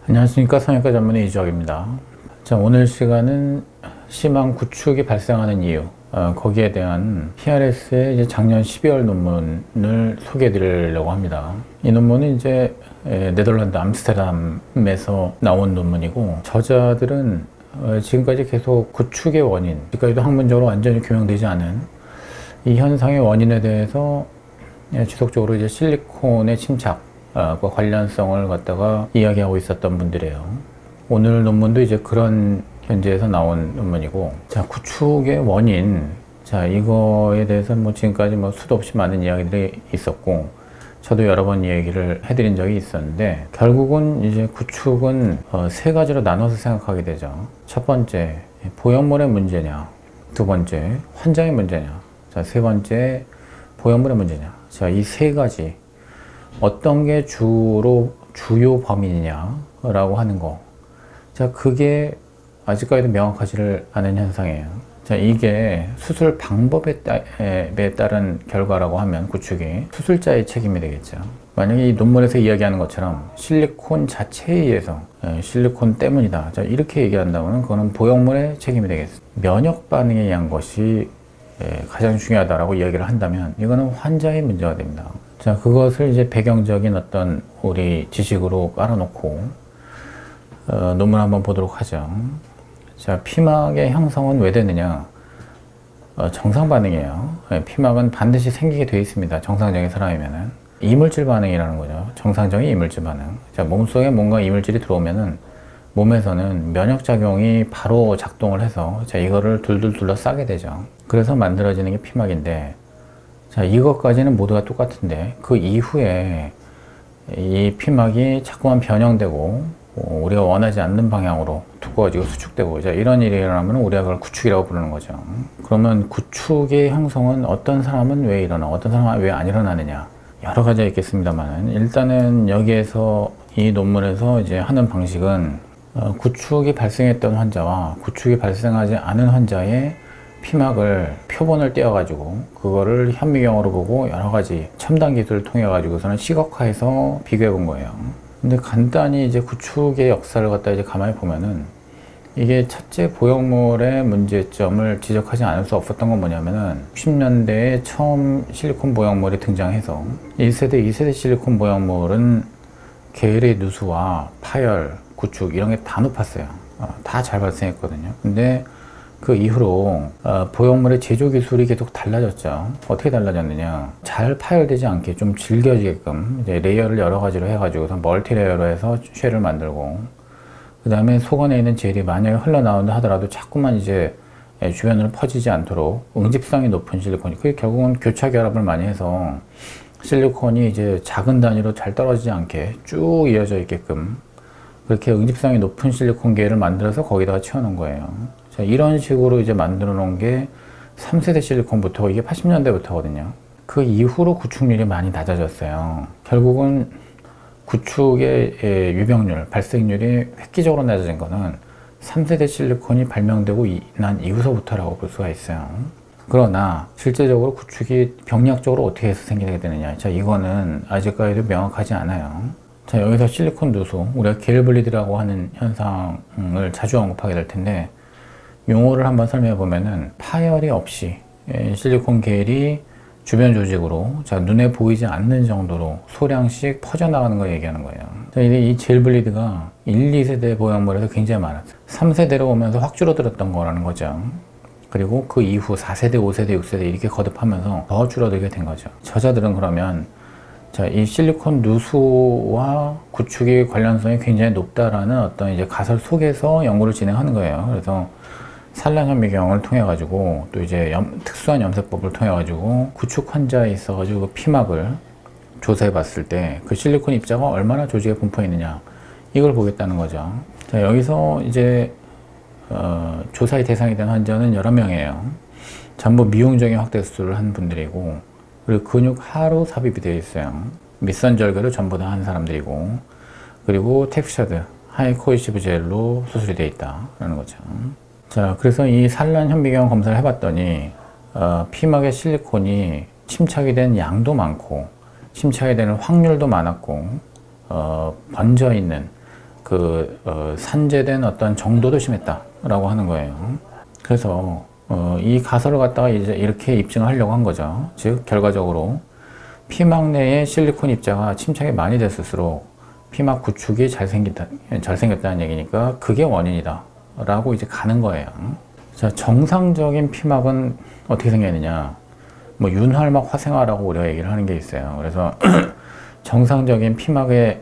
안녕하십니까. 성형외과 전문의 이주학입니다. 자, 오늘 시간은 심한 구축이 발생하는 이유, 거기에 대한 PRS의 이제 작년 12월 논문을 소개해 드리려고 합니다. 이 논문은 이제 네덜란드 암스테르담에서 나온 논문이고, 저자들은 지금까지 계속 구축의 원인, 지금까지도 학문적으로 완전히 규명되지 않은 이 현상의 원인에 대해서 지속적으로 이제 실리콘의 침착 과 관련성을 갖다가 이야기하고 있었던 분들이에요. 오늘 논문도 이제 그런 견지에서 나온 논문이고, 자, 구축의 원인, 자, 이거에 대해서 뭐 지금까지 뭐 수도 없이 많은 이야기들이 있었고, 저도 여러 번 얘기를 해드린 적이 있었는데, 결국은 이제 구축은 세 가지로 나눠서 생각하게 되죠. 첫 번째, 보형물의 문제냐, 두 번째, 환자의 문제냐, 자, 세 번째, 보형물의 문제냐. 자, 이 세 가지 어떤 게 주요 범인이냐라고 하는 거. 자, 그게 아직까지도 명확하지를 않은 현상이에요. 자, 이게 수술 방법에 따른 결과라고 하면 구축이 수술자의 책임이 되겠죠. 만약에 이 논문에서 이야기하는 것처럼 실리콘 자체에 의해서 실리콘 때문이다. 자, 이렇게 얘기한다면 그거는 보형물의 책임이 되겠습니다. 면역 반응에 의한 것이 가장 중요하다라고 이야기를 한다면 이거는 환자의 문제가 됩니다. 자, 그것을 이제 배경적인 어떤 우리 지식으로 깔아놓고 논문 한번 보도록 하죠. 자, 피막의 형성은 왜 되느냐? 정상 반응이에요. 피막은 반드시 생기게 되어 있습니다. 정상적인 사람이면은 이물질 반응이라는 거죠. 정상적인 이물질 반응. 자, 몸속에 뭔가 이물질이 들어오면은 몸에서는 면역 작용이 바로 작동을 해서 자, 이거를 둘둘 둘러싸게 되죠. 그래서 만들어지는 게 피막인데, 자, 이것까지는 모두가 똑같은데 그 이후에 이 피막이 자꾸만 변형되고 우리가 원하지 않는 방향으로 두꺼워지고 수축되고, 자, 이런 일이 일어나면 우리가 그걸 구축이라고 부르는 거죠. 그러면 구축의 형성은 어떤 사람은 왜 일어나, 어떤 사람은 왜 안 일어나느냐, 여러 가지가 있겠습니다만, 일단은 여기에서 이 논문에서 이제 하는 방식은 구축이 발생했던 환자와 구축이 발생하지 않은 환자의 피막을 표본을 떼어가지고 그거를 현미경으로 보고 여러 가지 첨단 기술을 통해 가지고서는 시각화해서 비교해 본 거예요. 근데 간단히 이제 구축의 역사를 갖다 이제 가만히 보면은 이게 첫째 보형물의 문제점을 지적하지 않을 수 없었던 건 뭐냐면은 60년대에 처음 실리콘 보형물이 등장해서 1세대, 2세대 실리콘 보형물은 계열의 누수와 파열, 구축 이런 게 다 높았어요. 다 잘 발생했거든요. 근데 그 이후로 보형물의 제조 기술이 계속 달라졌죠. 어떻게 달라졌느냐, 잘 파열되지 않게 좀 질겨지게끔 이제 레이어를 여러 가지로 해가지고 멀티 레이어로 해서 쉘을 만들고, 그 다음에 속안에 있는 젤이 만약에 흘러나온다 하더라도 자꾸만 이제 주변으로 퍼지지 않도록 응집성이 높은 실리콘이, 그게 결국은 교차 결합을 많이 해서 실리콘이 이제 작은 단위로 잘 떨어지지 않게 쭉 이어져 있게끔 그렇게 응집성이 높은 실리콘 계를 만들어서 거기다가 채워놓은 거예요. 자, 이런 식으로 이제 만들어 놓은 게 3세대 실리콘부터, 이게 80년대부터거든요. 그 이후로 구축률이 많이 낮아졌어요. 결국은 구축의 유병률, 발생률이 획기적으로 낮아진 거는 3세대 실리콘이 발명되고 난 이후서부터라고 볼 수가 있어요. 그러나 실제적으로 구축이 병리학적으로 어떻게 해서 생기게 되느냐, 자, 이거는 아직까지도 명확하지 않아요. 자, 여기서 실리콘 누수, 우리가 겔 블리드라고 하는 현상을 자주 언급하게 될 텐데, 용어를 한번 설명해 보면은 파열이 없이 실리콘 겔이 주변 조직으로, 자, 눈에 보이지 않는 정도로 소량씩 퍼져나가는 걸 얘기하는 거예요. 자, 이게 이 젤 블리드가 1, 2세대 보형물에서 굉장히 많았어요. 3세대로 오면서 확 줄어들었던 거라는 거죠. 그리고 그 이후 4세대, 5세대, 6세대 이렇게 거듭하면서 더 줄어들게 된 거죠. 저자들은 그러면 자, 이 실리콘 누수와 구축의 관련성이 굉장히 높다라는 어떤 이제 가설 속에서 연구를 진행하는 거예요. 그래서 산란 현미경을 통해 가지고 또 이제 특수한 염색법을 통해 가지고 구축 환자에 있어 가지고 그 피막을 조사해 봤을 때 그 실리콘 입자가 얼마나 조직에 분포해 있느냐, 이걸 보겠다는 거죠. 자, 여기서 이제 조사의 대상이 된 환자는 여러 명이에요. 전부 미용적인 확대 수술을 한 분들이고, 그리고 근육 하로 삽입이 되어 있어요. 밑선 절개를 전부 다 한 사람들이고, 그리고 텍스처드 하이 코이시브 젤로 수술이 되어 있다라는 거죠. 자, 그래서 이 산란 현미경 검사를 해봤더니 피막의 실리콘이 침착이 된 양도 많고 침착이 되는 확률도 많았고 번져 있는 산재된 어떤 정도도 심했다라고 하는 거예요. 그래서 이 가설을 갖다가 이제 이렇게 입증을 하려고 한 거죠. 즉 결과적으로 피막 내에 실리콘 입자가 침착이 많이 됐을수록 피막 구축이 잘 생겼다는 얘기니까 그게 원인이다 라고 이제 가는 거예요. 자, 정상적인 피막은 어떻게 생겼느냐, 뭐 윤활막 화생화라고 우리가 얘기를 하는 게 있어요. 그래서 정상적인 피막의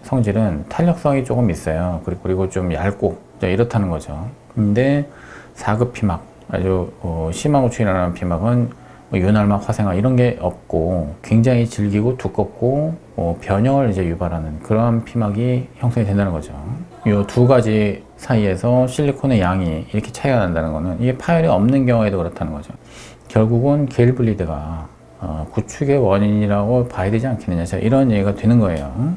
성질은 탄력성이 조금 있어요. 그리고 좀 얇고 이렇다는 거죠. 근데 4급 피막, 아주 심한 우측이 일어나는 피막은 윤활막 화생화 이런 게 없고 굉장히 질기고 두껍고 변형을 이제 유발하는 그러한 피막이 형성이 된다는 거죠. 이 두 가지 사이에서 실리콘의 양이 이렇게 차이가 난다는 거는 이게 파열이 없는 경우에도 그렇다는 거죠. 결국은 게일 블리드가 구축의 원인이라고 봐야 되지 않겠느냐, 이런 얘기가 되는 거예요.